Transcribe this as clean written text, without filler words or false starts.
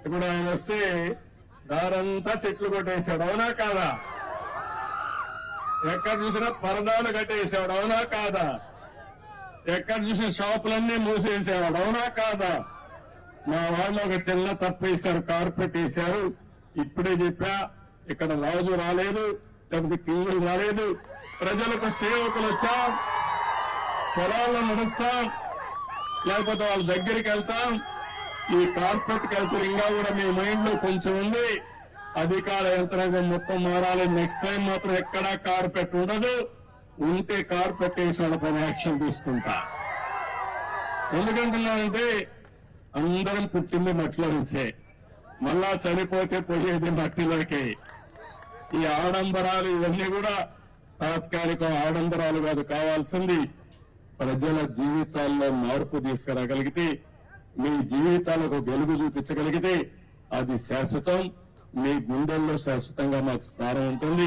ఇప్పుడు ఆయన వస్తే దారంతా చెట్లు కొట్టేశాడు, అవునా కాదా? ఎక్కడ చూసినా పరదాలు కట్టేసాడు, అవునా కాదా? ఎక్కడ చూసిన షాపులన్నీ మూసేసేవాడు, అవునా కాదా? మా వాళ్ళు ఒక చిన్న తప్పు వేశారు, కార్పెట్ వేశారు. ఇప్పుడే చెప్పా, ఇక్కడ రాజు రాలేదు, లేకపోతే కింగులు రాలేదు, ప్రజలకు సేవకులు వచ్చాం, పొలాల్లో నడుస్తాం, లేకపోతే వాళ్ళ దగ్గరికి వెళ్తాం. ఈ కార్పెట్ కల్చర్ ఇంకా కూడా మీ మైండ్ లో కొంచెం ఉంది. అధికార యంత్రాంగం మొత్తం మారాలి. నెక్స్ట్ టైం మాత్రం ఎక్కడా కార్పెట్ ఉండదు. ఉంటే కార్పెట్ వేసి వాళ్ళపైన యాక్షన్ తీసుకుంటా. ఎందుకంటున్నానంటే అందరం పుట్టింది మట్టిలో నుంచే, మళ్ళా చనిపోతే పోయేది మట్టిలోకి. ఈ ఆడంబరాలు ఇవన్నీ కూడా తాత్కాలిక ఆడంబరాలు కాదు, కావాల్సింది ప్రజల జీవితాల్లో మార్పు తీసుకురాగలిగితే, మీ జీవితాలకు వెలుగు చూపించగలిగితే అది శాశ్వతం. మీ గుండెల్లో శాశ్వతంగా మాకు స్థానం ఉంటుంది.